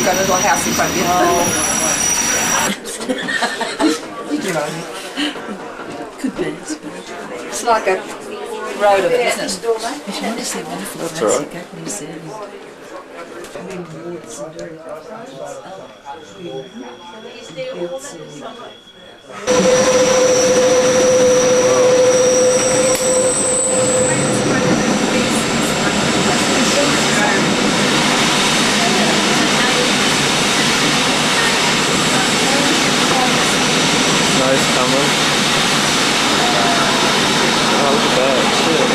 you've got a little house in front of you. You know, Could be. It's like a road of it, isn't it? It's honestly wonderful. That's all right. Snow's coming. Oh, look at that. Shit.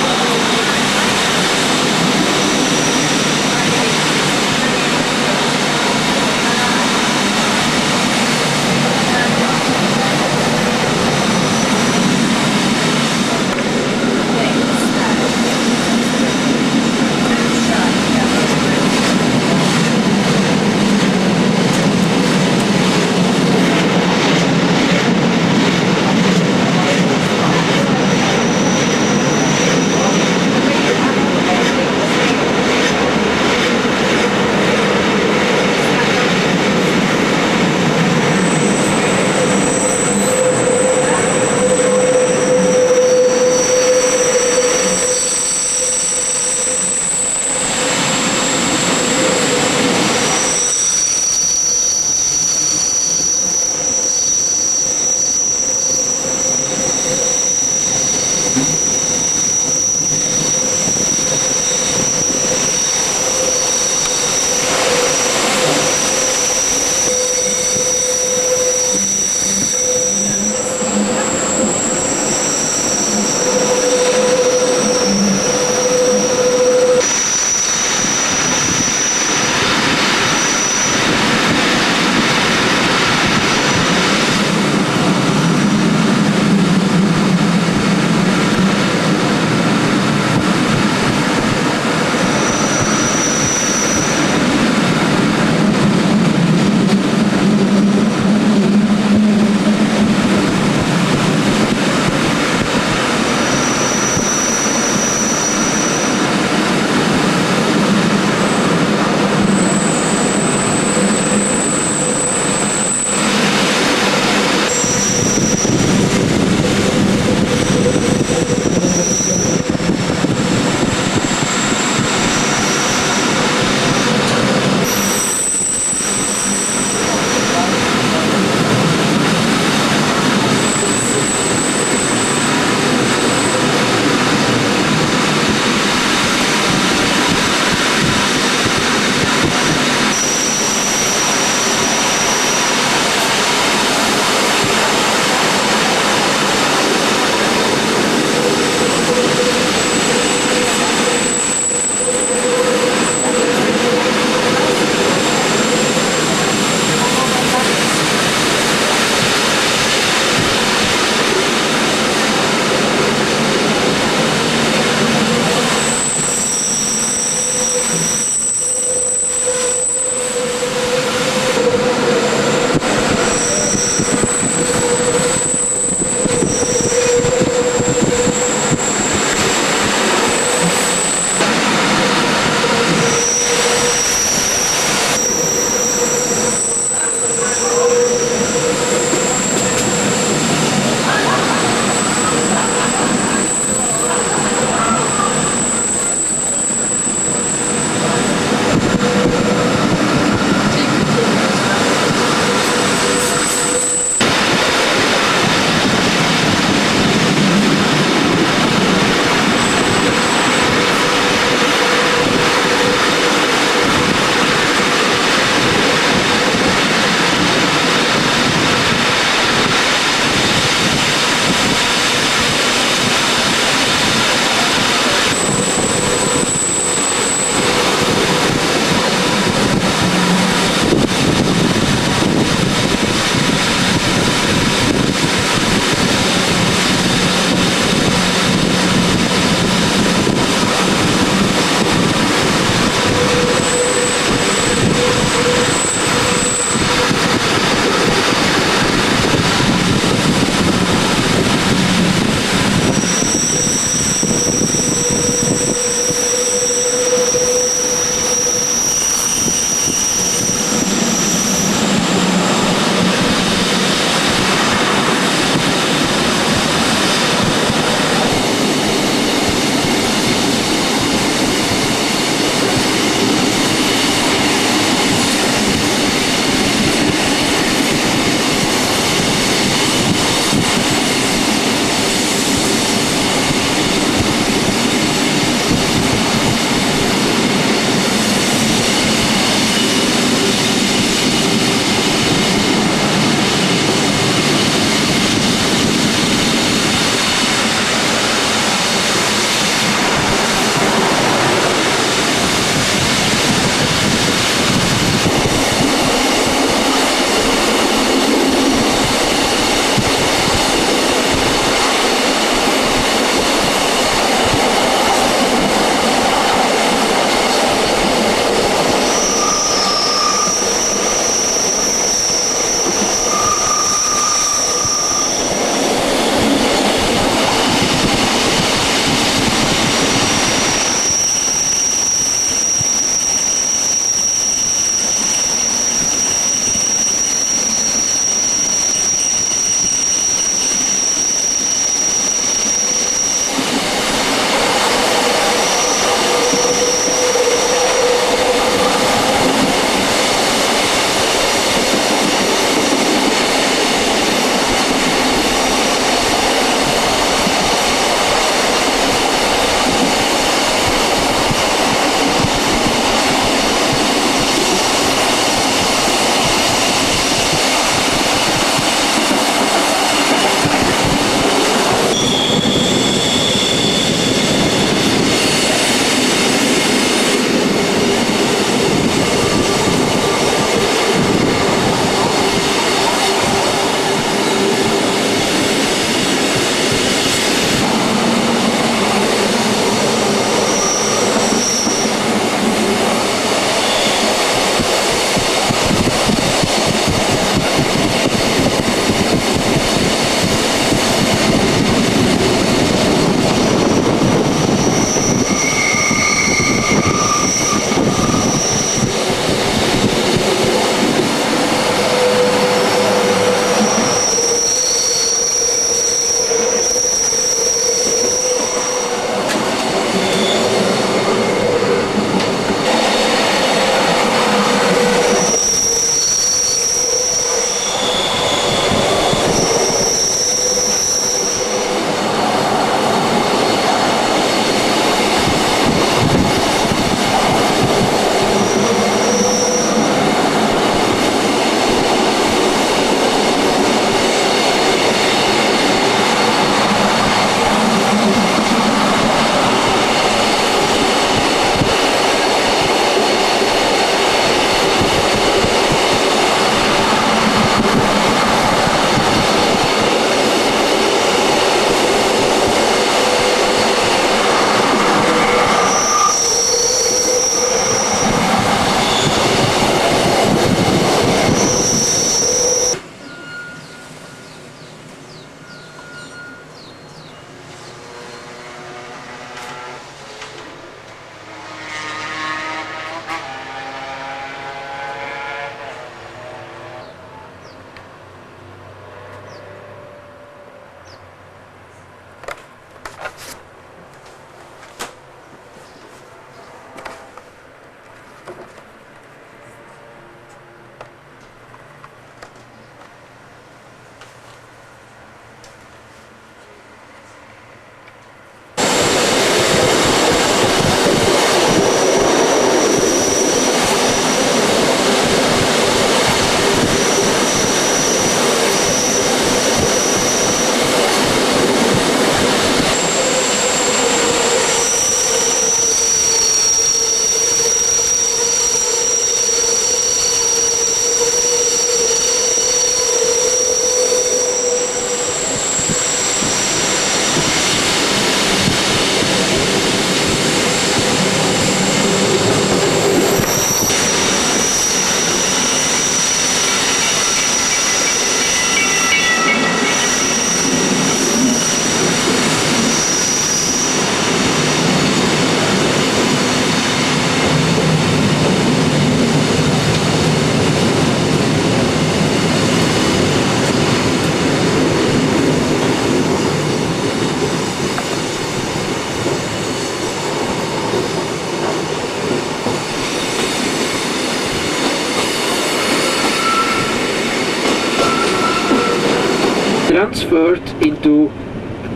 transferred into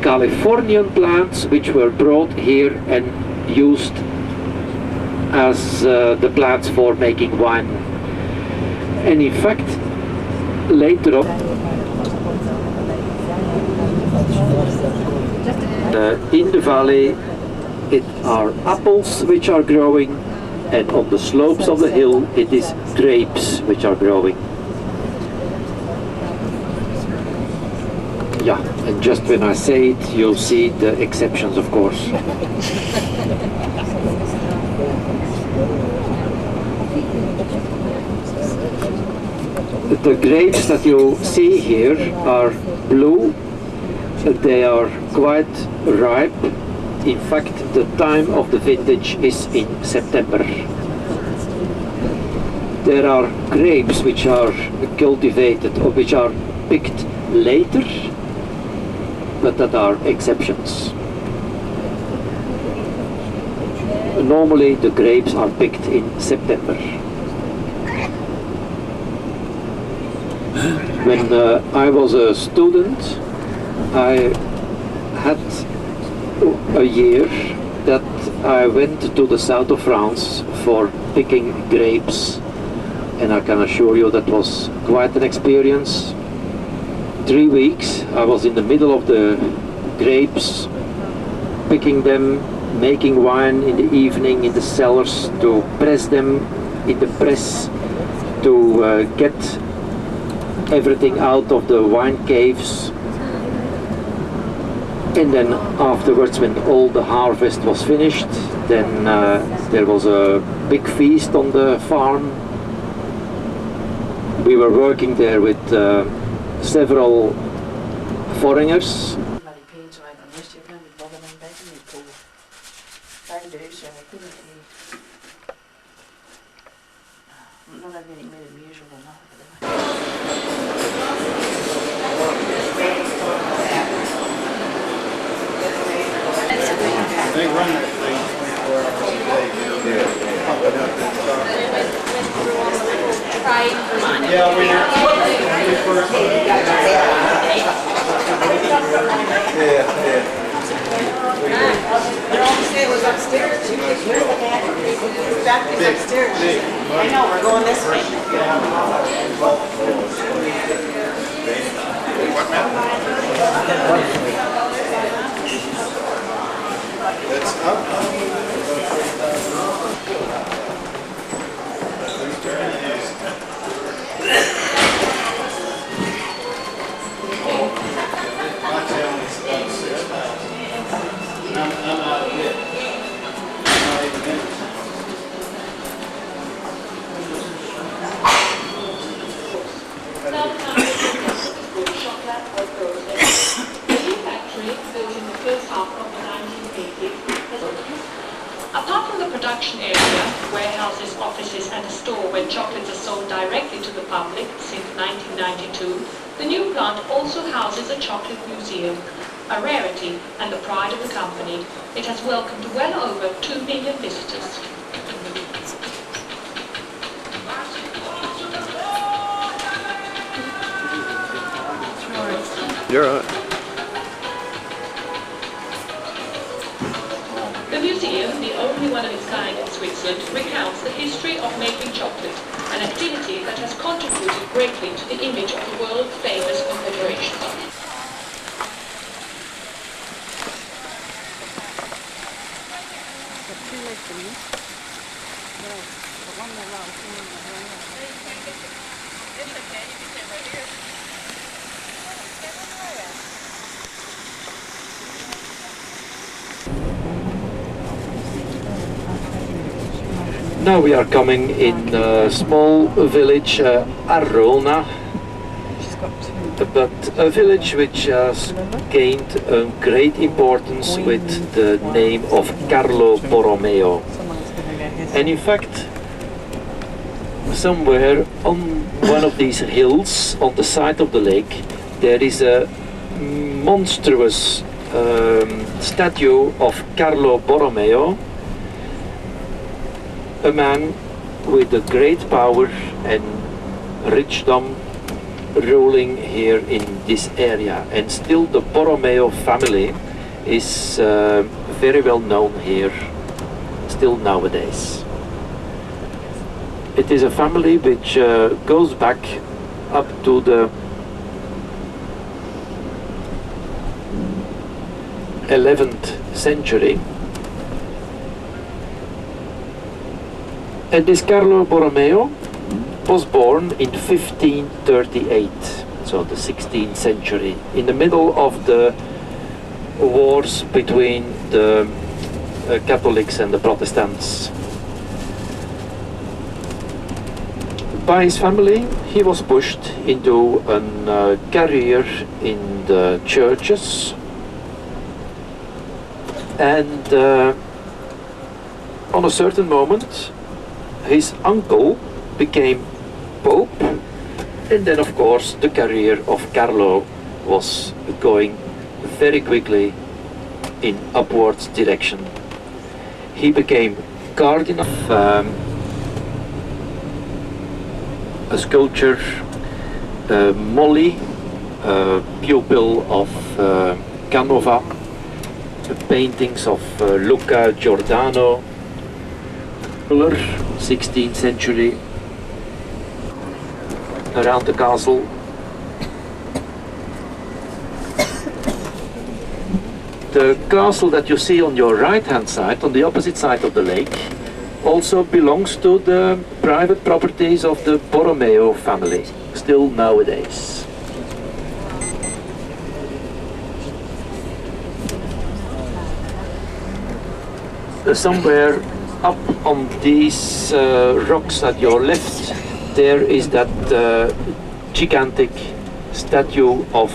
Californian plants which were brought here and used as the plants for making wine. And in fact, later on, in the valley, it are apples which are growing, and on the slopes of the hill, it is grapes which are growing. Yeah, and just when I say it, you'll see the exceptions, of course. The grapes that you see here are blue. They are quite ripe. In fact, the time of the vintage is in September. There are grapes which are cultivated or which are picked later, but that are exceptions. Normally the grapes are picked in September. When I was a student, I had a year that I went to the south of France for picking grapes, and I can assure you that was quite an experience. 3 weeks I was in the middle of the grapes, picking them, making wine in the evening in the cellars, to press them in the press, to get everything out of the wine caves. And then afterwards, when all the harvest was finished, then there was a big feast on the farm. We were working there with several foreigners. They run that thing 24 hours a day. Yeah, we first. It was upstairs too. Where's the bathroom? The bathroom's upstairs. I know, we're going this way. That's up. Apart from the production area, warehouses, offices and a store where chocolates are sold directly to the public since 1992, the new plant also houses a chocolate museum, a rarity and the pride of the company. It has welcomed well over 2 million visitors. You're right. The museum, the only one of its kind in Switzerland, recounts the history of making chocolate, an activity that has contributed greatly to the image of the world-famous confederation. Now we are coming in a small village, Arona, but a village which has gained a great importance with the name of Carlo Borromeo. And in fact, somewhere on one of these hills on the side of the lake, there is a monstrous statue of Carlo Borromeo, a man with a great power and richdom ruling here in this area, and still the Borromeo family is very well known here still nowadays. It is a family which goes back up to the 11th century. And this Carlo Borromeo was born in 1538, so the 16th century, in the middle of the wars between the Catholics and the Protestants. By his family, he was pushed into a career in the churches, and on a certain moment his uncle became Pope, and then of course the career of Carlo was going very quickly in upwards direction. He became Cardinal of a sculptor, Molly, pupil of Canova, paintings of Luca Giordano, 16th century, around the castle. The castle that you see on your right hand side, on the opposite side of the lake, also belongs to the private properties of the Borromeo family, still nowadays. Somewhere up on these rocks at your left, there is that gigantic statue of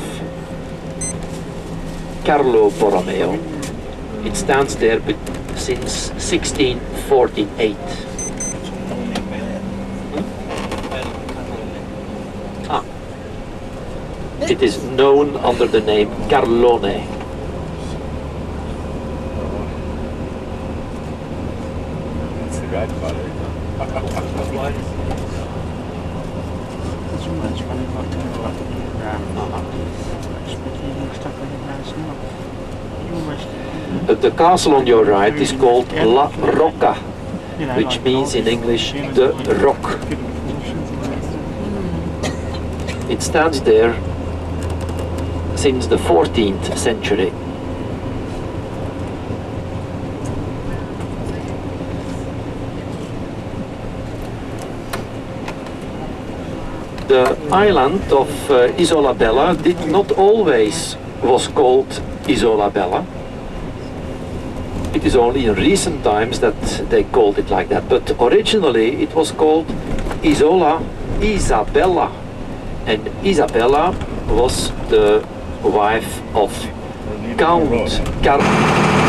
Carlo Borromeo. It stands there since 1648. It is known under the name Carlone. That's the Godfather. The castle on your right is called La Rocca, which means in English the rock. It stands there since the 14th century. The island of Isola Bella did not always was called Isola Bella. It is only in recent times that they called it like that, but originally it was called Isola Isabella, and Isabella was the wife of Count Carlo.